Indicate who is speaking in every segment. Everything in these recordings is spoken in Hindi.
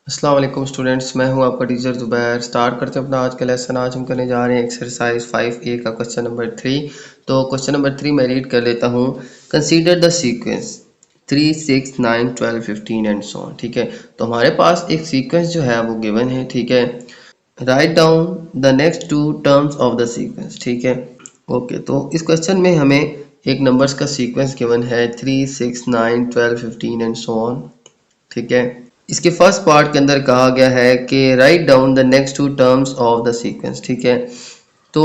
Speaker 1: अस्सलाम वालेकुम स्टूडेंट्स, मैं हूं आपका टीचर ज़ुबैर। स्टार्ट करते हैं अपना आज का लेसन। आज हम करने जा रहे हैं एक्सरसाइज 5A का क्वेश्चन नंबर 3। तो क्वेश्चन नंबर 3 मैं रीड कर लेता हूं। Consider the sequence 3, 6, 9, 12, 15 and so on. ठीक है, तो हमारे पास एक सीक्वेंस जो है वो गिवन है। ठीक है, write down the next two terms of the sequence. ठीक है, ओके। तो इस क्वेश्चन में हमें एक नंबर्स का सीक्वेंस गिवन है 3, 6, 9, 12, 15 एंड सो ऑन। ठीक है, इसके फर्स्ट पार्ट के अंदर कहा गया है कि write down the next two terms of the sequence. ठीक है, तो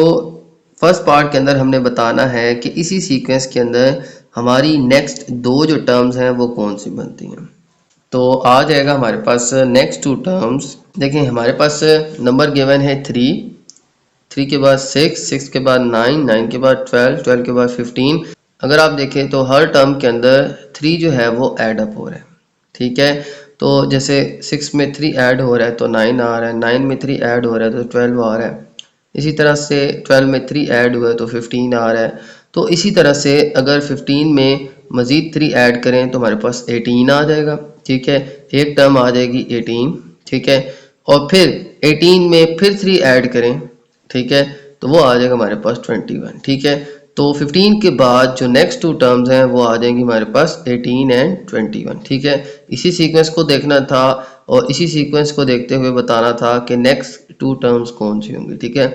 Speaker 1: फर्स्ट पार्ट के अंदर हमने बताना है कि इसी सीक्वेंस के अंदर हमारी नेक्स्ट दो जो टर्म्स हैं वो कौन सी बनती हैं। तो आ जाएगा हमारे पास नेक्स्ट टू टर्म्स। देखें, हमारे पास नंबर गिवन है 3, 3 के बाद 6, 6 के बाद 9, 9 के बाद 12, 12 के बाद 15। अगर आप देखें तो हर टर्म के अंदर 3 जो है वो ऐड अप हो रहा है। ठीक है, तो जैसे 6 में 3 ऐड हो रहा है तो 9 आ रहा है, 9 में 3 ऐड हो रहा है तो 12 आ रहा है। इसी तरह से 12 में 3 ऐड हुआ है तो 15 आ रहा है। तो इसी तरह से अगर 15 में मज़ीद 3 ऐड करें तो हमारे पास 18 आ जाएगा। ठीक है, एक टर्म आ जाएगी 18। ठीक है, और फिर 18 में फिर 3 ऐड करें, ठीक है, तो वो आ जाएगा हमारे पास 21। ठीक है, तो 15 के बाद जो नेक्स्ट टू टर्म्स हैं वो आ जाएंगी हमारे पास 18 एंड 21। ठीक है, इसी सीक्वेंस को देखना था और इसी सीक्वेंस को देखते हुए बताना था कि नेक्स्ट टू टर्म्स कौन सी होंगी। ठीक है,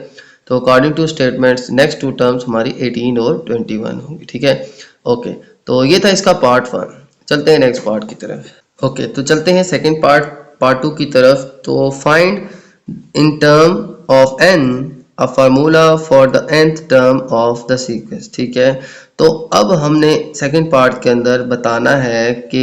Speaker 1: तो according to statements next two terms हमारी 18 और 21 होंगी। ठीक है, ओके। तो ये था इसका पार्ट 1। चलते हैं नेक्स्ट पार्ट की तरफ। ओके, तो चलते हैं सेकेंड पार्ट 2 की तरफ। तो find in term of an a formula for the nth term of the sequence. ठीक है, तो अब हमने सेकंड पार्ट के अंदर बताना है कि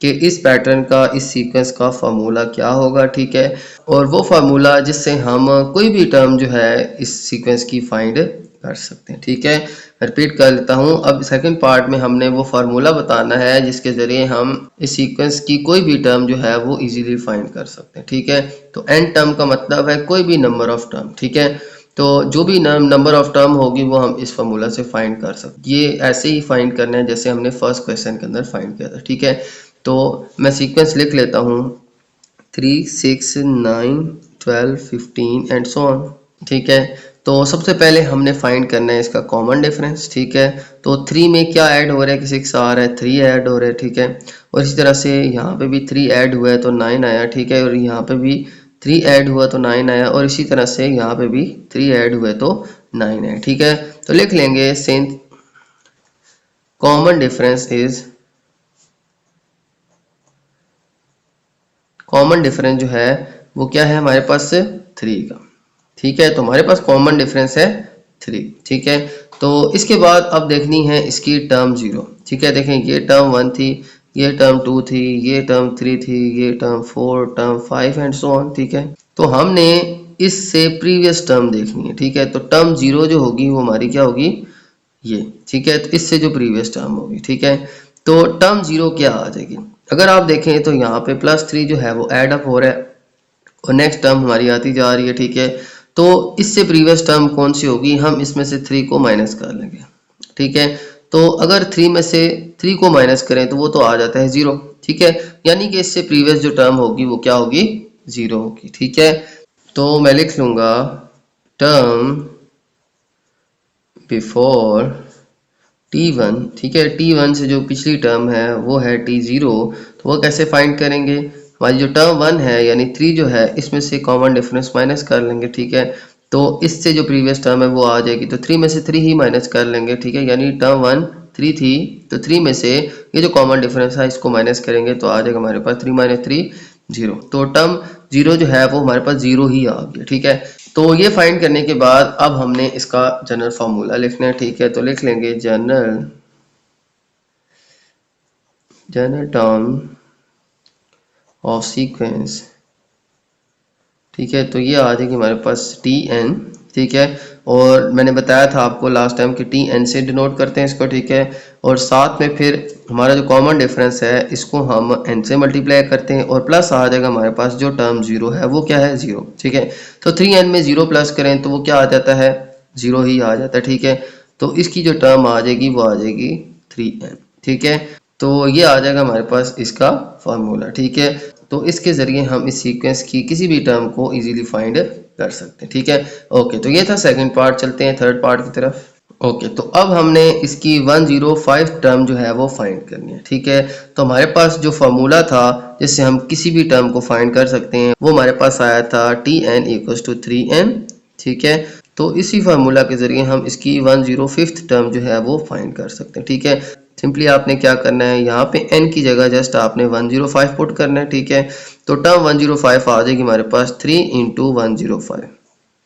Speaker 1: इस पैटर्न का, इस सीक्वेंस का फार्मूला क्या होगा। ठीक है, और वो फार्मूला जिससे हम कोई भी टर्म जो है इस सीक्वेंस की फाइंड कर सकते हैं। ठीक है, रिपीट कर लेता हूँ। अब सेकंड पार्ट में हमने वो फार्मूला बताना है जिसके ज़रिए हम इस सीक्वेंस की कोई भी टर्म जो है वो इजीली फाइंड कर सकते हैं। ठीक है, तो n टर्म का मतलब है कोई भी नंबर ऑफ टर्म। ठीक है, तो जो भी नंबर ऑफ टर्म होगी वो हम इस फार्मूला से फाइंड कर सकते हैं। ये ऐसे ही फाइंड करना है जैसे हमने फर्स्ट क्वेश्चन के अंदर फाइंड किया था। ठीक है, तो मैं सीक्वेंस लिख लेता हूँ 3, 6, 9, 12, 15 एंड सो ऑन। ठीक है, तो सबसे पहले हमने फाइंड करना है इसका कॉमन डिफरेंस। ठीक है, तो 3 में क्या ऐड हो रहा है कि 6 आ रहा है, 3 ऐड हो रहा है। ठीक है, और इसी तरह से यहाँ पे भी 3 ऐड हुआ है तो 9 आया। ठीक है, और यहाँ पे भी 3 ऐड हुआ तो 9 आया, और इसी तरह से यहाँ पे भी 3 ऐड हुआ तो 9 आया। ठीक है, तो लिख लेंगे since common difference is, common difference जो है वो क्या है हमारे पास 3 का। ठीक है, तो हमारे पास कॉमन डिफरेंस है 3। ठीक है, तो इसके बाद अब देखनी है इसकी टर्म 0। ठीक है, देखें ये टर्म 1 थी, ये टर्म 2 थी, ये टर्म 3 थी, ये term 4, term 5 and so on. ठीक है, तो हमने इससे प्रीवियस टर्म देखनी है। ठीक है, तो टर्म 0 जो होगी वो हमारी क्या होगी, ये। ठीक है, तो इससे जो प्रीवियस टर्म होगी। ठीक है, तो टर्म 0 क्या आ जाएगी, अगर आप देखें तो यहाँ पे +3 जो है वो ऐड अप हो रहा है और नेक्स्ट टर्म हमारी आती जा रही है। ठीक है, तो इससे प्रीवियस टर्म कौन सी होगी, हम इसमें से 3 को माइनस कर लेंगे। ठीक है, तो अगर 3 में से 3 को माइनस करें तो वो तो आ जाता है 0। ठीक है, यानी कि इससे प्रीवियस जो टर्म होगी वो क्या होगी, 0 होगी। ठीक है, तो मैं लिख लूँगा टर्म बिफोर T1। ठीक है, T1 से जो पिछली टर्म है वो है T0। तो वो कैसे फाइंड करेंगे, हमारी जो टर्म 1 है यानी 3 जो है इसमें से कॉमन डिफरेंस माइनस कर लेंगे। ठीक है, तो इससे जो प्रीवियस टर्म है वो आ जाएगी, तो 3 में से 3 ही माइनस कर लेंगे। ठीक है, यानी टर्म 1 3 थी, तो 3 में से ये जो कॉमन डिफरेंस है इसको माइनस करेंगे तो आ जाएगा हमारे पास 3 - 3 0। तो टर्म 0 जो है वो हमारे पास 0 ही आ गया। ठीक है, तो ये फाइंड करने के बाद अब हमने इसका जनरल फार्मूला लिखना है। ठीक है, तो लिख लेंगे जनरल टर्म ऑफ सीक्वेंस। ठीक है, तो ये आ जाएगी हमारे पास Tn। ठीक है, और मैंने बताया था आपको लास्ट टाइम कि Tn से डिनोट करते हैं इसको। ठीक है, और साथ में फिर हमारा जो कॉमन डिफरेंस है इसको हम n से मल्टीप्लाई करते हैं और प्लस आ जाएगा हमारे पास जो टर्म 0 है वो क्या है, 0। ठीक है, तो 3n में 0 प्लस करें तो वो क्या आ जाता है, 0 ही आ जाता है। ठीक है, तो इसकी जो टर्म आ जाएगी वो आ जाएगी 3n। ठीक है, तो ये आ जाएगा हमारे पास इसका फार्मूला। ठीक है, तो इसके ज़रिए हम इस सीक्वेंस की किसी भी टर्म को इजीली फाइंड कर सकते हैं, ठीक है। ओके, तो ये था सेकंड पार्ट, चलते हैं थर्ड पार्ट की तरफ। ओके, तो अब हमने इसकी 105 टर्म जो है वो फाइंड करनी है, ठीक है। तो हमारे पास जो फार्मूला था जिससे हम किसी भी टर्म को फाइंड कर सकते हैं वो हमारे पास आया था Tn = 3n, ठीक है। तो इसी फार्मूला के ज़रिए हम इसकी 105th टर्म जो है वो फाइंड कर सकते हैं, ठीक है। सिंपली आपने क्या करना है, यहाँ पे n की जगह जस्ट आपने 105 पुट करना है, ठीक है। तो टर्म 105 आ जाएगी हमारे पास 3 × 105,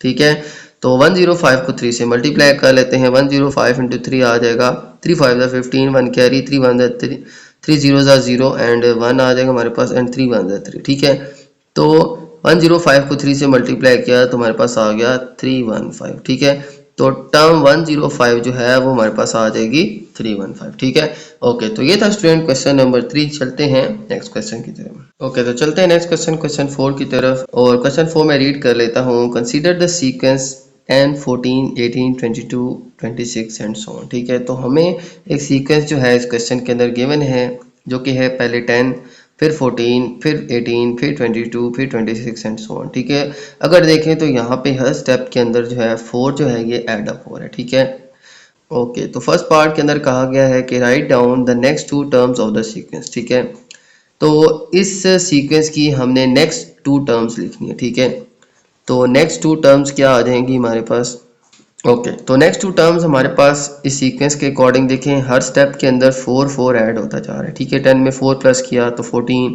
Speaker 1: ठीक है। तो 105 को 3 से मल्टीप्लाई कर लेते हैं, 105 × 3 आ जाएगा 3 5 15, 1 कैरी, 3 1 3, 3 0 0 एंड 1 आ जाएगा हमारे पास, एंड 3 1 3, ठीक है। तो 105 को 3 से मल्टीप्लाई किया तो हमारे पास आ गया 315, ठीक है। तो टर्म 105 जो है वो हमारे पास आ जाएगी 315, ठीक है। ओके, तो ये था स्टूडेंट क्वेश्चन नंबर 3। चलते हैं नेक्स्ट क्वेश्चन की तरफ। ओके, तो चलते हैं नेक्स्ट क्वेश्चन, क्वेश्चन 4 की तरफ। और क्वेश्चन 4 मैं रीड कर लेता हूँ। Consider the sequence n 14 18 22 26 and so on, ठीक है। तो हमें एक सीक्वेंस जो है इस क्वेश्चन के अंदर गिवन है, जो कि है पहले 10, फिर 14, फिर 18, फिर 22, फिर 26 एंड सो ऑन, ठीक है। अगर देखें तो यहाँ पे हर स्टेप के अंदर जो है 4 जो है ये ऐड अप हो रहा है, ठीक है। ओके, तो फर्स्ट पार्ट के अंदर कहा गया है कि write down the next 2 terms of the sequence, ठीक है। तो इस सीक्वेंस की हमने नेक्स्ट 2 टर्म्स लिखनी है, ठीक है। तो नेक्स्ट 2 टर्म्स क्या आ जाएंगी हमारे पास। ओके, तो नेक्स्ट 2 टर्म्स हमारे पास इस सीक्वेंस के अकॉर्डिंग देखें, हर स्टेप के अंदर 4 4 ऐड होता जा रहा है, ठीक है। 10 में 4 प्लस किया तो 14,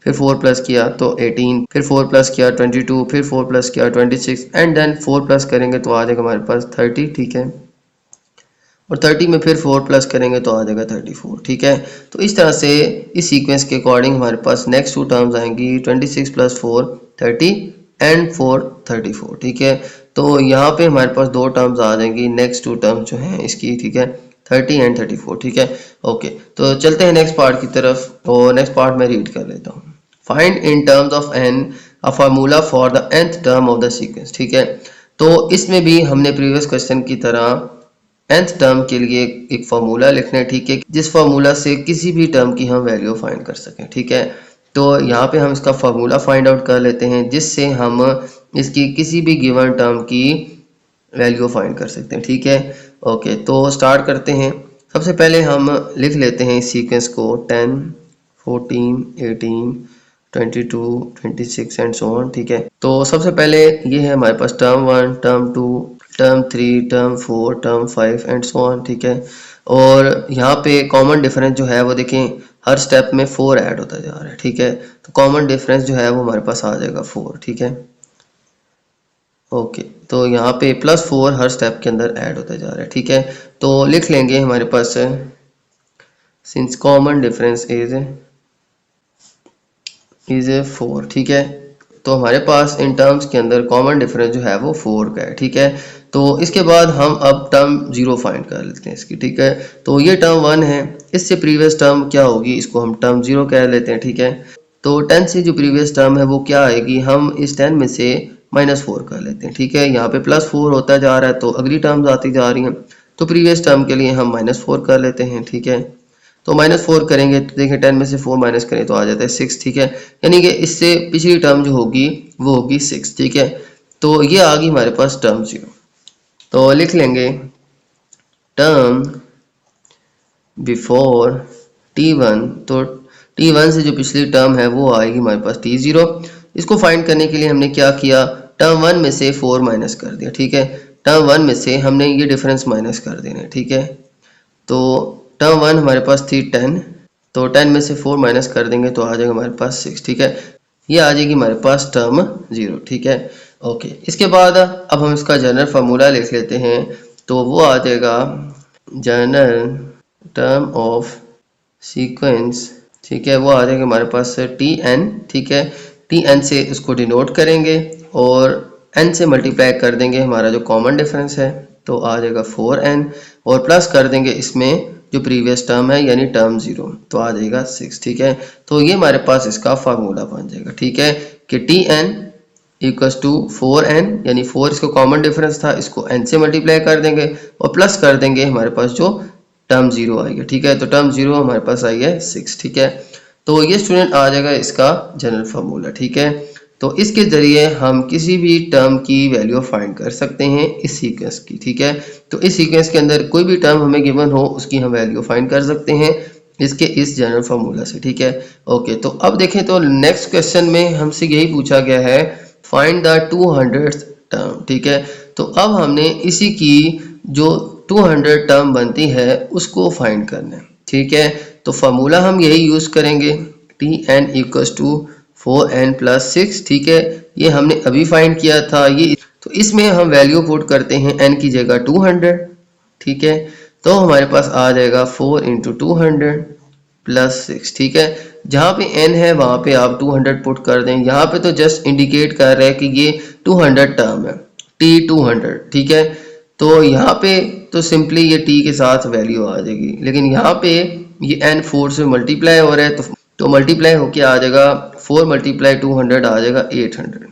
Speaker 1: फिर 4 प्लस किया तो 18, फिर 4 प्लस किया 22, फिर 4 प्लस किया 26 एंड देन 4 प्लस करेंगे तो आ जाएगा हमारे पास 30, ठीक है। और 30 में फिर 4 प्लस करेंगे तो आ जाएगा 34, ठीक है। तो इस तरह से इस सीक्वेंस के अकॉर्डिंग हमारे पास नेक्स्ट 2 टर्म्स आएंगी 26 + 4 30 एंड 4 34, ठीक है। तो यहाँ पे हमारे पास 2 टर्म्स आ जाएंगी, नेक्स्ट 2 टर्म्स जो हैं इसकी, ठीक है, 30 एंड 34, ठीक है। ओके, तो चलते हैं नेक्स्ट पार्ट की तरफ, और नेक्स्ट पार्ट में रीड कर लेता हूँ। Find in terms of n a formula for the nth term of the sequence, ठीक है। तो इसमें भी हमने प्रीवियस क्वेश्चन की तरह nth टर्म के लिए एक फार्मूला लिखना है, ठीक है, जिस फार्मूला से किसी भी टर्म की हम वैल्यू फाइंड कर सकें, ठीक है। तो यहाँ पे हम इसका फार्मूला फाइंड आउट कर लेते हैं, जिससे हम इसकी किसी भी गिवन टर्म की वैल्यू फाइंड कर सकते हैं, ठीक है। ओके, तो स्टार्ट करते हैं। सबसे पहले हम लिख लेते हैं इस सीक्वेंस को 10 14 18 22 26 एंड सो ऑन, ठीक है। तो सबसे पहले ये है हमारे पास term 1, term 2, term 3, term 4, term 5 and so on, ठीक है। और यहाँ पे कॉमन डिफरेंस जो है वो देखें, हर स्टेप में 4 ऐड होता जा रहा है, ठीक है। तो कॉमन डिफरेंस जो है वो हमारे पास आ जाएगा 4, ठीक है। ओके, तो यहाँ पे +4 हर स्टेप के अंदर ऐड होता जा रहा है, ठीक है। तो लिख लेंगे हमारे पास सिंस कॉमन डिफरेंस इज 4, ठीक है। तो हमारे पास इन टर्म्स के अंदर कॉमन डिफरेंस जो है वो 4 का है, ठीक है। तो इसके बाद हम अब टर्म 0 फाइंड कर लेते हैं इसकी, ठीक है। तो ये टर्म 1 है, इससे प्रीवियस टर्म क्या होगी, इसको हम टर्म 0 कह लेते हैं, ठीक है। तो 10 से जो प्रीवियस टर्म है वो क्या आएगी, हम इस 10 में से -4 कर लेते हैं, ठीक है। यहाँ पे +4 होता जा रहा है तो अगली टर्म्स आती जा रही हैं, तो प्रीवियस टर्म के लिए हम -4 कर लेते हैं, ठीक है। तो -4 करेंगे तो देखिए 10 में से 4 माइनस करें तो आ जाता है 6, ठीक है। यानी कि इससे पिछली टर्म जो होगी वो होगी 6, ठीक है। तो ये आ गई हमारे पास टर्म 0। तो लिख लेंगे टर्म बिफोर t1, तो t1 से जो पिछली टर्म है वो आएगी हमारे पास t0। इसको फाइंड करने के लिए हमने क्या किया, टर्म 1 में से 4 माइनस कर दिया, ठीक है। टर्म 1 में से हमने ये डिफरेंस माइनस कर देना, ठीक है। तो टर्म 1 हमारे पास थी 10, तो 10 में से 4 माइनस कर देंगे तो आ जाएगा हमारे पास 6, ठीक है। ये आ जाएगी हमारे पास टर्म 0, ठीक है। ओके, इसके बाद अब हम इसका जनरल फार्मूला लिख लेते हैं, तो वो आ जाएगा जनरल टर्म ऑफ सीक्वेंस, ठीक है। वो आ जाएगा हमारे पास Tn, ठीक है। Tn से उसको डिनोट करेंगे और n से मल्टीप्लाई कर देंगे हमारा जो कॉमन डिफरेंस है, तो आ जाएगा 4n, और प्लस कर देंगे इसमें जो प्रीवियस टर्म है यानी टर्म 0, तो आ जाएगा 6, ठीक है। तो ये हमारे पास इसका फार्मूला बन जाएगा, ठीक है, कि Tn = 4n, यानी 4 इसको कॉमन डिफरेंस था, इसको n से मल्टीप्लाई कर देंगे और प्लस कर देंगे हमारे पास जो टर्म 0 आएगा, ठीक है। तो टर्म 0 हमारे पास आई है 6, ठीक है। तो ये स्टूडेंट आ जाएगा इसका जनरल फार्मूला, ठीक है। तो इसके ज़रिए हम किसी भी टर्म की वैल्यू फाइंड कर सकते हैं इस सीक्वेंस की, ठीक है। तो इस सीक्वेंस के अंदर कोई भी टर्म हमें गिवन हो उसकी हम वैल्यू फाइंड कर सकते हैं इसके इस जनरल फार्मूला से, ठीक है। ओके, तो अब देखें तो नेक्स्ट क्वेश्चन में हमसे यही पूछा गया है, फाइंड द 200th टर्म, ठीक है। तो अब हमने इसी की जो 200 टर्म बनती है उसको फाइंड करना है, ठीक है। तो फार्मूला हम यही यूज़ करेंगे, Tn equals to 4n plus 6, ठीक है। ये हमने अभी फाइंड किया था ये, तो इसमें हम वैल्यू पुट करते हैं n की जगह 200, ठीक है। तो हमारे पास आ जाएगा 4 इंटू 200 प्लस 6, ठीक है। जहाँ पे n है वहाँ पे आप 200 पुट कर दें। यहाँ पे तो जस्ट इंडिकेट कर रहा है कि ये 200 टर्म है, T200, ठीक है। तो यहाँ पे तो सिंपली ये t के साथ वैल्यू आ जाएगी, लेकिन यहाँ पे ये n 4 से मल्टीप्लाई हो रहा है, तो मल्टीप्लाई होके आ जाएगा 4 मल्टीप्लाई 200 आ जाएगा 800,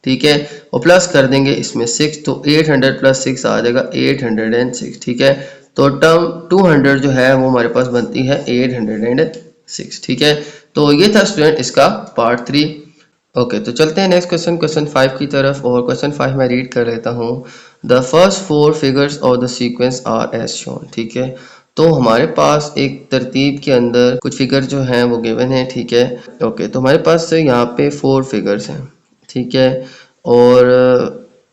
Speaker 1: ठीक है। और प्लस कर देंगे इसमें 6, तो 800 प्लस 6 आ जाएगा 806, ठीक है। तो टर्म 200 जो है वो हमारे पास बनती है 806, ठीक है। तो ये था स्टूडेंट इसका पार्ट 3। ओके, तो चलते हैं नेक्स्ट क्वेश्चन, क्वेश्चन 5 की तरफ। और क्वेश्चन 5 मैं रीड कर लेता हूँ। The first 4 figures of the sequence are as shown, ठीक है। तो हमारे पास एक तरतीब के अंदर कुछ फिगर जो हैं वो गिवन है, ठीक है। ओके, तो हमारे पास यहाँ पे 4 फिगर्स हैं, ठीक है, और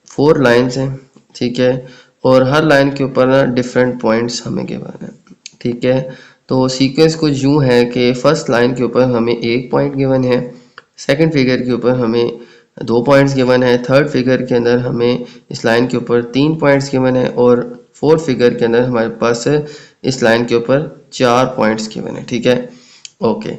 Speaker 1: 4 लाइंस हैं, ठीक है। और हर लाइन के ऊपर ना डिफरेंट पॉइंट्स हमें गिवन है, ठीक है। तो सीक्वेंस कुछ यूँ है कि फर्स्ट लाइन के ऊपर हमें 1 पॉइंट गिवन है, सेकंड फिगर के ऊपर हमें 2 पॉइंट्स गिवन है, थर्ड फिगर के अंदर हमें इस लाइन के ऊपर 3 पॉइंट्स गिवन है, और फोर्थ फिगर के अंदर हमारे पास इस लाइन के ऊपर 4 पॉइंट्स गिवन है, ठीक है। ओके,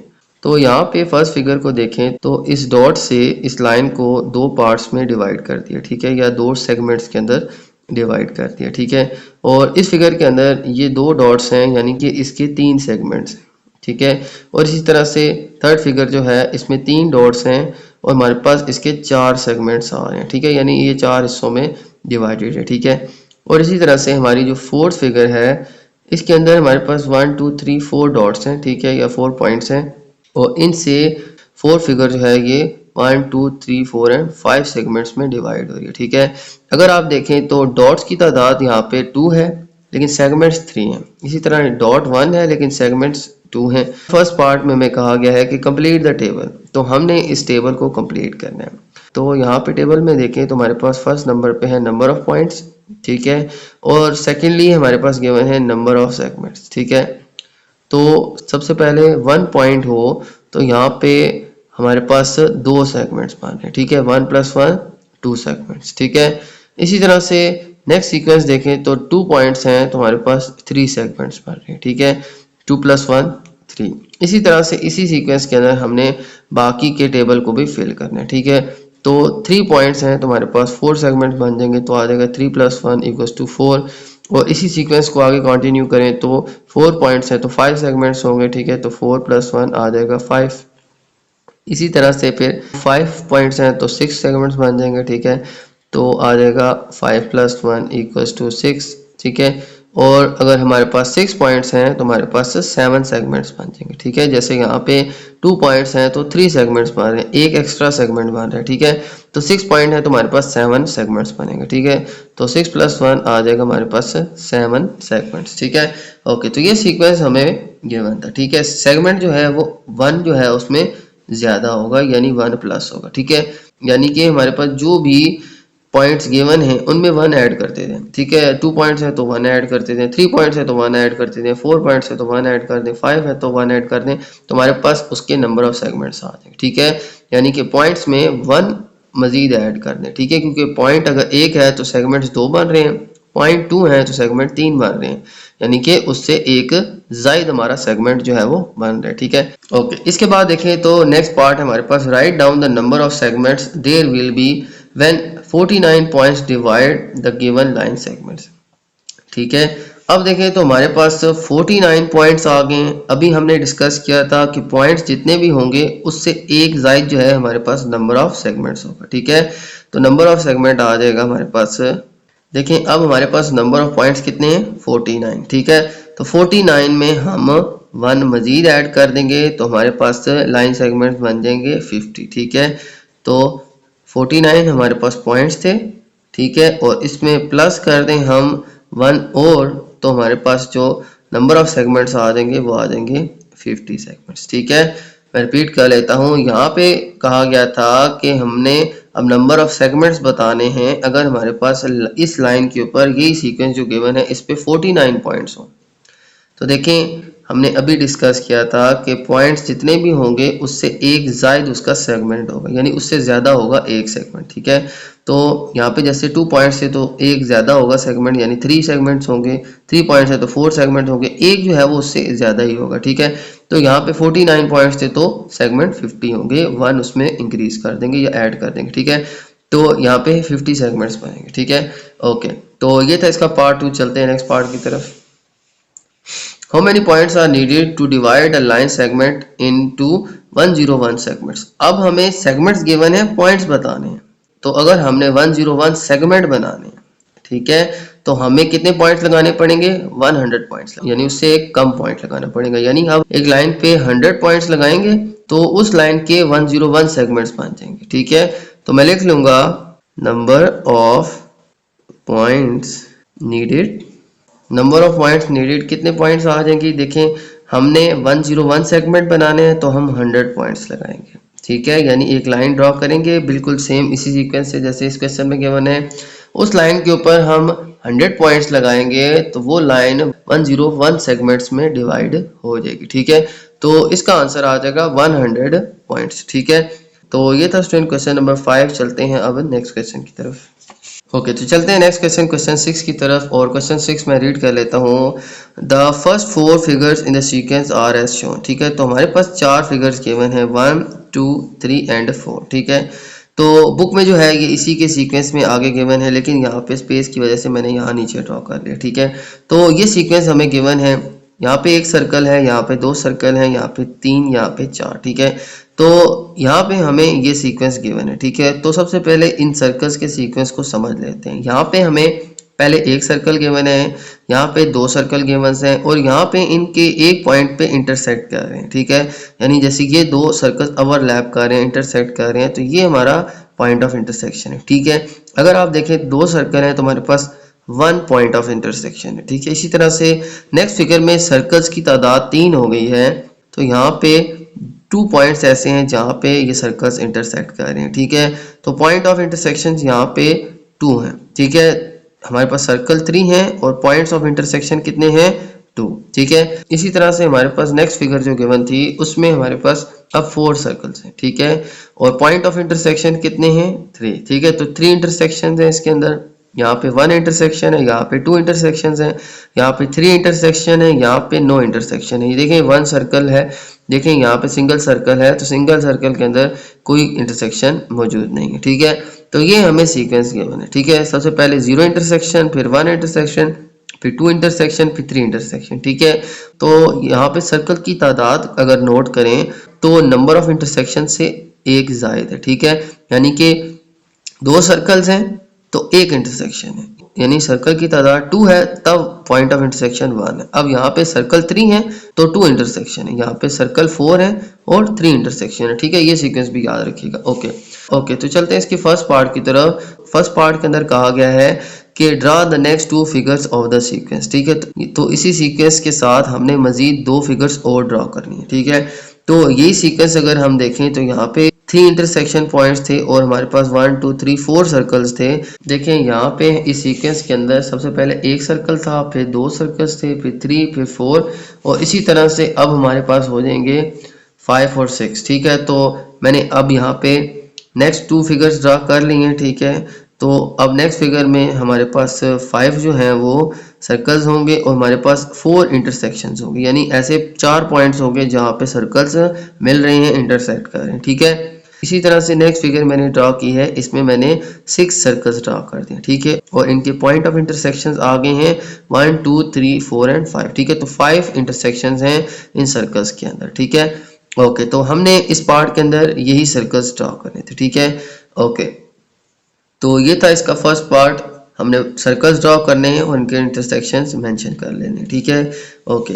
Speaker 1: तो यहाँ पे फर्स्ट फिगर को देखें तो इस डॉट से इस लाइन को 2 पार्ट्स में डिवाइड कर दिया, ठीक है, या 2 सेगमेंट्स के अंदर डिवाइड कर दिया, ठीक है। और इस फिगर के अंदर ये 2 डॉट्स हैं, यानी कि इसके 3 सेगमेंट्स हैं, ठीक है। और इसी तरह से थर्ड फिगर जो है इसमें 3 डॉट्स हैं और हमारे पास इसके 4 सेगमेंट्स आ रहे हैं, ठीक है, यानी ये 4 हिस्सों में डिवाइडेड है, ठीक है। और इसी तरह से हमारी जो फोर्थ फिगर है इसके अंदर हमारे पास 1 2 3 4 डॉट्स हैं, ठीक है, या 4 पॉइंट्स हैं, और इनसे फोर्थ फिगर जो है ये 1 2 3 4 एंड 5 सेगमेंट्स में डिवाइड हो रही है, ठीक है। अगर आप देखें तो डॉट्स की तादाद यहाँ पे 2 है लेकिन सेगमेंट्स 3 हैं। इसी तरह डॉट 1 है लेकिन सेगमेंट्स 2 हैं। फर्स्ट पार्ट में हमें कहा गया है कि कंप्लीट द टेबल, तो हमने इस टेबल को कंप्लीट करना है। तो यहाँ पे टेबल में देखें तो हमारे पास फर्स्ट नंबर पे है नंबर ऑफ पॉइंट्स, ठीक है, और सेकेंडली हमारे पास गिवन है नंबर ऑफ सेगमेंट्स, ठीक है। तो सबसे पहले 1 पॉइंट हो तो यहाँ पे हमारे पास 2 सेगमेंट्स बन रहे हैं, ठीक है, 1 + 1 2 सेगमेंट्स, ठीक है। इसी तरह से नेक्स्ट सीक्वेंस देखें तो 2 पॉइंट्स हैं तो हमारे पास 3 सेगमेंट्स बन रहे हैं, ठीक है, 2 + 1 3। इसी तरह से इसी सीक्वेंस के अंदर हमने बाकी के टेबल को भी फिल करना है, ठीक है। तो 3 पॉइंट्स हैं तो हमारे पास 4 सेगमेंट्स बन जाएंगे, तो आ जाएगा 3 + 1 = 4। और इसी सीक्वेंस को आगे कंटिन्यू करें तो 4 पॉइंट्स हैं तो 5 सेगमेंट्स होंगे, ठीक है, तो 4 + 1 आ जाएगा 5। इसी तरह से फिर 5 पॉइंट्स हैं तो 6 सेगमेंट्स बन जाएंगे, ठीक है, तो आ जाएगा 5 + 1 = 6, ठीक है। और अगर हमारे पास 6 पॉइंट्स हैं तो हमारे पास 7 सेगमेंट्स बन जाएंगे, ठीक है। जैसे यहाँ पे 2 पॉइंट्स हैं तो 3 सेगमेंट्स बन रहे हैं, एक एक्स्ट्रा सेगमेंट बन रहा है, ठीक है। तो 6 पॉइंट है तो हमारे पास 7 सेगमेंट्स बनेंगे, ठीक है। तो 6 + 1 आ जाएगा हमारे पास 7 सेगमेंट्स, ठीक है। ओके, तो ये सीक्वेंस हमें गिवन था, ठीक है। सेगमेंट जो है वो 1 जो है उसमें ज्यादा होगा, यानी 1+ होगा, ठीक है। यानी कि हमारे पास जो भी पॉइंट्स गिवन हैं उनमें 1 ऐड करते थे, ठीक है। 2 पॉइंट्स है तो 1 ऐड करते थे, 3 पॉइंट्स है तो 1 ऐड करते थे, 4 पॉइंट्स है तो 1 ऐड कर दें, 5 है तो 1 ऐड कर दें, तो हमारे पास उसके नंबर ऑफ सेगमेंट्स आ जाएंगे, ठीक है। यानी कि पॉइंट्स में 1 मजीद ऐड कर दें, ठीक है, क्योंकि पॉइंट अगर 1 है तो सेगमेंट्स 2 बन रहे हैं, पॉइंट 2 है तो सेगमेंट 3 बन रहे हैं, यानी कि उससे एक जायद हमारा सेगमेंट जो है वो बन रहा है, ठीक है। ओके, इसके बाद देखें तो नेक्स्ट पार्ट हमारे पास write down the number of segments there will be when 49 points divide the given line segments, ठीक है। अब देखें तो हमारे पास 49 पॉइंट्स आ गए हैं। अभी हमने डिस्कस किया था कि पॉइंट्स जितने भी होंगे उससे एक जायद जो है हमारे पास नंबर ऑफ सेगमेंट्स होगा, ठीक है। तो नंबर ऑफ सेगमेंट आ जाएगा हमारे पास, देखें अब हमारे पास नंबर ऑफ पॉइंट्स कितने हैं 49, ठीक है। तो 49 में हम 1 मजीद ऐड कर देंगे तो हमारे पास लाइन सेगमेंट्स बन जाएंगे 50। ठीक है, तो 49 हमारे पास पॉइंट्स थे। ठीक है, और इसमें प्लस कर दें हम 1 और, तो हमारे पास जो नंबर ऑफ सेगमेंट्स आ जाएंगे वो आ जाएंगे 50 सेगमेंट्स। ठीक है, मैं रिपीट कर लेता हूँ। यहाँ पे कहा गया था कि हमने अब नंबर ऑफ सेगमेंट्स बताने हैं अगर हमारे पास इस लाइन के ऊपर यही सीक्वेंस जो गिवन है इस पे 49 पॉइंट्स हो। तो देखें, हमने अभी डिस्कस किया था कि पॉइंट्स जितने भी होंगे उससे एक जायद उसका सेगमेंट होगा, यानी उससे ज़्यादा होगा एक सेगमेंट। ठीक है, तो यहाँ पे जैसे 2 पॉइंट्स है तो एक ज़्यादा होगा सेगमेंट, यानी 3 सेगमेंट्स होंगे। 3 पॉइंट्स है तो 4 सेगमेंट होंगे, एक जो है वो उससे ज़्यादा ही होगा। ठीक है, तो यहाँ पे 49 पॉइंट्स थे तो सेगमेंट 50 होंगे, 1 उसमें इंक्रीज कर देंगे या ऐड कर देंगे। ठीक है, तो यहाँ पे 50 सेगमेंट्स बनेंगे। ठीक है, ओके, तो ये था इसका पार्ट 2। चलते हैं नेक्स्ट पार्ट की तरफ। How many points are needed to divide a line segment into 101 segments? अब हमें segments given है, points बताने हैं। तो अगर हमने 101 segment बनाने हैं, ठीक है, तो हमें कितने पॉइंट्स लगाने पड़ेंगे? 100 पॉइंट्स, यानी उससे एक कम पॉइंट लगाना पड़ेगा। यानी हम एक लाइन पे 100 पॉइंट्स लगाएंगे तो उस लाइन के 101 सेगमेंट्स बन जाएंगे। ठीक है, तो मैं लिख लूंगा number of points needed. Number of points needed, कितने पॉइंट्स आ जाएंगे? देखें, हमने 101 सेगमेंट बनाने हैं तो हम 100 पॉइंट्स लगाएंगे। ठीक है, यानी एक लाइन ड्रॉ करेंगे बिल्कुल सेम इसी सीक्वेंस से जैसे इस क्वेश्चन में गिवन है। उस लाइन के ऊपर हम 100 पॉइंट्स लगाएंगे तो वो लाइन 101 सेगमेंट्स में डिवाइड हो जाएगी। ठीक है, तो इसका आंसर आ जाएगा 100 पॉइंट्स। ठीक है, तो ये था स्टूडेंट क्वेश्चन नंबर 5। चलते हैं अब नेक्स्ट क्वेश्चन की तरफ। ओके, तो चलते हैं नेक्स्ट क्वेश्चन, क्वेश्चन 6 की तरफ। और क्वेश्चन 6 मैं रीड कर लेता हूँ। The first 4 figures in the sequence are as shown. ठीक है, तो हमारे पास 4 फिगर्स गिवन है, 1 2 3 एंड 4। ठीक है, तो बुक में जो है ये इसी के सीक्वेंस में आगे गिवन है, लेकिन यहाँ पे स्पेस की वजह से मैंने यहाँ नीचे ड्रॉ कर लिया। ठीक है, तो ये सीक्वेंस हमें गिवन है। यहाँ पे एक सर्कल है, यहाँ पे 2 सर्कल हैं, यहाँ पे 3, यहाँ पे 4। ठीक है, तो यहाँ पे हमें ये सीक्वेंस गिवन है। ठीक है, तो सबसे पहले इन सर्कल्स के सीक्वेंस को समझ लेते हैं। यहाँ पे हमें पहले एक सर्कल गिवन है, यहाँ पे 2 सर्कल गिवन हैं, और यहाँ पे इनके एक पॉइंट पे इंटरसेक्ट कर रहे हैं। ठीक है, यानी जैसे ये 2 सर्कल ओवरलैप कर रहे हैं, इंटरसेक्ट कर रहे हैं, तो ये हमारा पॉइंट ऑफ इंटरसेक्शन है। ठीक है, अगर आप देखें 2 सर्कल हैं तो हमारे पास 1 पॉइंट ऑफ इंटरसेक्शन है। ठीक है, इसी तरह से नेक्स्ट फिगर में सर्कल्स की तादाद 3 हो गई है, तो यहाँ पे 2 पॉइंट्स ऐसे हैं जहाँ पे ये सर्कल्स इंटरसेक्ट कर रहे हैं। ठीक है, तो पॉइंट ऑफ इंटरसेक्शन यहाँ पे 2 हैं। ठीक है, हमारे पास सर्कल 3 हैं और पॉइंट्स ऑफ इंटरसेक्शन कितने हैं? 2। ठीक है, इसी तरह से हमारे पास नेक्स्ट फिगर जो गिवन थी उसमें हमारे पास अब 4 सर्कल्स हैं। ठीक है, और पॉइंट ऑफ इंटरसेक्शन कितने हैं? 3। ठीक है, तो 3 इंटरसेक्शन है इसके अंदर। यहाँ पे 1 इंटरसेक्शन है, यहाँ पे 2 इंटरसेक्शन है, यहाँ पे 3 इंटरसेक्शन है, यहाँ पे नो इंटरसेक्शन है। ये देखें 1 सर्कल है, देखें यहाँ पे सिंगल सर्कल है, तो सिंगल सर्कल के अंदर कोई इंटरसेक्शन मौजूद नहीं है। ठीक है, तो ये हमें सीक्वेंस गिवन है। ठीक है, सबसे पहले 0 इंटरसेक्शन, फिर 1 इंटरसेक्शन, फिर 2 इंटरसेक्शन, फिर 3 इंटरसेक्शन। ठीक है, तो यहाँ पे सर्कल की तादाद अगर नोट करें तो नंबर ऑफ इंटरसेक्शन से एक जायद है। ठीक है, यानी कि 2 सर्कल्स हैं तो एक इंटरसेक्शन है, यानी सर्कल की तादाद 2 है तब पॉइंट ऑफ इंटरसेक्शन 1 है। अब यहाँ पे सर्कल 3 है तो 2 इंटरसेक्शन है, यहाँ पे सर्कल 4 है और 3 इंटरसेक्शन है। ठीक है, ये सीक्वेंस भी याद रखिएगा। ओके, तो चलते हैं इसके फर्स्ट पार्ट की तरफ। फर्स्ट पार्ट के अंदर कहा गया है कि draw the next 2 figures of the sequence. ठीक है, तो इसी सीक्वेंस के साथ हमने मजीद 2 फिगर्स और ड्रॉ करनी है। ठीक है, तो यही सीक्वेंस अगर हम देखें तो यहाँ पे 3 इंटरसेक्शन पॉइंट्स थे और हमारे पास 1 2 3 4 सर्कल्स थे। देखें यहाँ पे इस सीक्वेंस के अंदर सबसे पहले एक सर्कल था, फिर 2 सर्कल्स थे, फिर 3, फिर 4, और इसी तरह से अब हमारे पास हो जाएंगे 5 और 6। ठीक है, तो मैंने अब यहाँ पे नेक्स्ट 2 फिगर्स ड्रा कर लिए हैं। ठीक है, तो अब नेक्स्ट फिगर में हमारे पास 5 जो हैं वो सर्कल्स होंगे और हमारे पास 4 इंटरसेक्शंस होंगे, यानी ऐसे 4 पॉइंट्स होंगे जहाँ पे सर्कल्स मिल रहे हैं, इंटरसेक्ट कर रहे हैं। ठीक है, इसी तरह से नेक्स्ट फिगर मैंने ड्रॉ की है, इसमें मैंने 6 सर्कल्स ड्रॉ कर दिए। ठीक है, और इनके पॉइंट ऑफ इंटरसेक्शंस आ गए हैं 1 2 3 4 एंड 5। ठीक है, तो 5 इंटरसेक्शंस हैं इन सर्कल्स के अंदर। ठीक है, ओके, तो हमने इस पार्ट के अंदर यही सर्कल्स ड्रॉ करने थे। ठीक है, ओके, तो ये था इसका फर्स्ट पार्ट। हमने सर्कल्स ड्रॉ करने हैं और उनके इंटरसेक्शंस मेंशन कर लेने। ठीक है, ओके,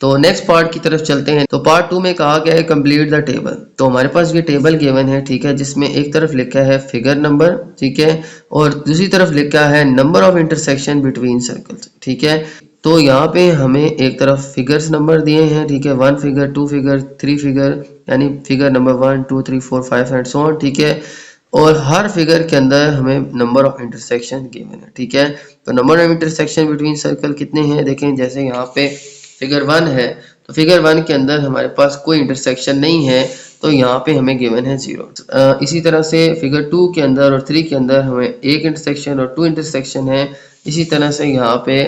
Speaker 1: तो नेक्स्ट पार्ट की तरफ चलते हैं। तो पार्ट 2 में कहा गया है कंप्लीट द टेबल। तो हमारे पास ये टेबल गिवन है, ठीक है, जिसमें एक तरफ लिखा है फिगर नंबर, ठीक है, और दूसरी तरफ लिखा है number of intersection between circles, ठीक है। तो यहाँ पे हमें एक तरफ फिगर्स नंबर दिए हैं, ठीक है, 1 फिगर, 2 फिगर, 3 फिगर, यानी figure number 1 2 3 4 5 and so on, ठीक है। और हर फिगर के अंदर हमें नंबर ऑफ इंटरसेक्शन गिवन है, ठीक है। तो number of intersection between circle कितने हैं, देखें, जैसे यहाँ पे फिगर 1 है, तो फिगर 1 के अंदर हमारे पास कोई इंटरसेक्शन नहीं है, तो यहाँ पे हमें गिवन है 0। इसी तरह से फिगर 2 के अंदर और 3 के अंदर हमें एक इंटरसेक्शन और 2 इंटरसेक्शन है। इसी तरह से यहाँ पे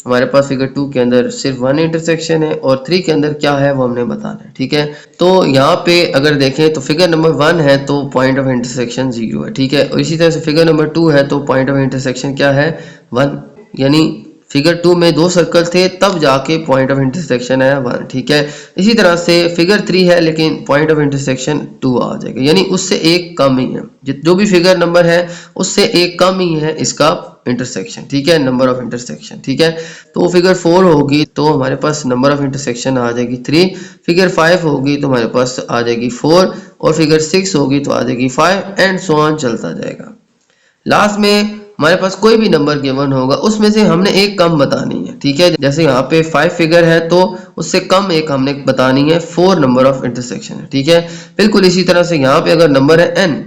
Speaker 1: हमारे पास फिगर 2 के अंदर सिर्फ 1 इंटरसेक्शन है और 3 के अंदर क्या है वो हमने बताना है, ठीक है। तो यहाँ पे अगर देखें तो फिगर नंबर 1 है तो पॉइंट ऑफ इंटरसेक्शन 0 है, ठीक है। और इसी तरह से फिगर नंबर 2 है तो पॉइंट ऑफ इंटरसेक्शन क्या है, 1, यानी फिगर 2 में 2 सर्कल थे तब जाके पॉइंट ऑफ इंटरसेक्शन आया 1, ठीक है। इसी तरह से फिगर 3 है लेकिन पॉइंट ऑफ इंटरसेक्शन 2 आ जाएगा, यानी उससे एक कम ही है, जो भी फिगर नंबर है उससे एक कम ही है इसका इंटरसेक्शन, ठीक है, नंबर ऑफ इंटरसेक्शन, ठीक है। तो फिगर 4 होगी तो हमारे पास नंबर ऑफ इंटरसेक्शन आ जाएगी 3, फिगर 5 होगी तो हमारे पास आ जाएगी 4, और फिगर 6 होगी तो आ जाएगी 5 एंड सो ऑन चलता जाएगा। लास्ट में हमारे पास कोई भी नंबर गिवन होगा उसमें से हमने एक कम बतानी है, ठीक है। जैसे यहाँ पे 5 फिगर है तो उससे कम एक हमने बतानी है 4 नंबर ऑफ इंटरसेक्शन है, ठीक है। बिल्कुल इसी तरह से यहाँ पे अगर नंबर है n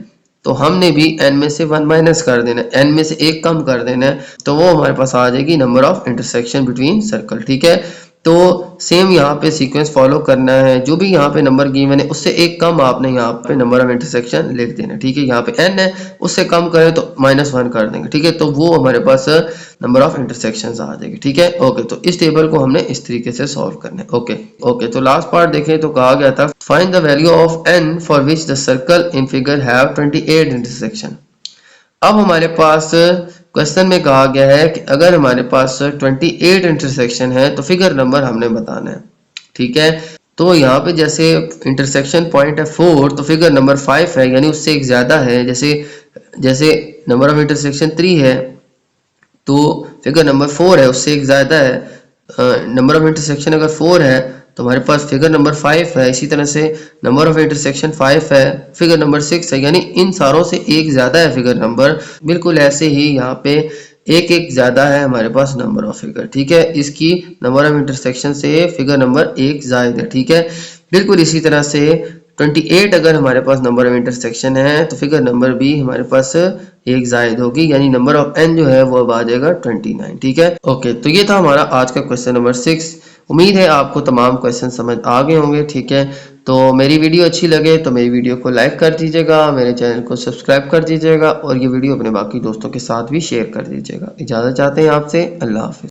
Speaker 1: तो हमने भी n में से 1 माइनस कर देना है, n में से एक कम कर देना है, तो वो हमारे पास आ जाएगी number of intersection between circle, ठीक है। तो सेम यहाँ पे सीक्वेंस फॉलो करना है, जो भी यहाँ पे नंबर गिवन है उससे एक कम आपने यहाँ पे नंबर ऑफ इंटरसेक्शन लिख देना, ठीक है। यहाँ पे n है उससे कम करें तो -1 कर देंगे, ठीक है। तो वो हमारे पास नंबर ऑफ इंटरसेक्शंस आ जाएगी, ठीक है। ओके, तो इस टेबल को हमने इस तरीके से सॉल्व करना है। ओके, तो लास्ट पार्ट देखें तो कहा गया था find the value of n for which the circle in figure have 28 intersection. अब हमारे पास क्वेश्चन में कहा गया है कि अगर हमारे पास 28 इंटरसेक्शन है तो फिगर नंबर हमने बताना है, ठीक है। तो यहाँ पे जैसे इंटरसेक्शन पॉइंट है 4 तो फिगर नंबर 5 है, यानी उससे एक ज़्यादा है। जैसे नंबर ऑफ इंटरसेक्शन 3 है तो फिगर नंबर 4 है उससे एक ज़्यादा है। नंबर ऑफ इंटरसेक्शन अगर 4 है तो हमारे पास फिगर नंबर 5 है। इसी तरह से नंबर ऑफ इंटरसेक्शन 5 है, फिगर नंबर 6 है, यानी इन सारों से एक ज़्यादा है फिगर नंबर। बिल्कुल ऐसे ही यहाँ पे एक ज़्यादा है हमारे पास नंबर ऑफ फिगर, ठीक है। इसकी नंबर ऑफ इंटरसेक्शन से फिगर नंबर एक ज़ायद है, ठीक है। बिल्कुल इसी तरह से 28 अगर हमारे पास नंबर ऑफ इंटरसेक्शन है तो फिगर नंबर भी हमारे पास एक जायद होगी, यानी नंबर ऑफ n जो है वो अब आ जाएगा 29, ठीक है। ओके, तो ये था हमारा आज का क्वेश्चन नंबर 6। उम्मीद है आपको तमाम क्वेश्चन समझ आ गए होंगे, ठीक है। तो मेरी वीडियो अच्छी लगे तो मेरी वीडियो को लाइक कर दीजिएगा, मेरे चैनल को सब्सक्राइब कर दीजिएगा और ये वीडियो अपने बाकी दोस्तों के साथ भी शेयर कर दीजिएगा। इजाज़त चाहते हैं आपसे, अल्लाह हाफिज़।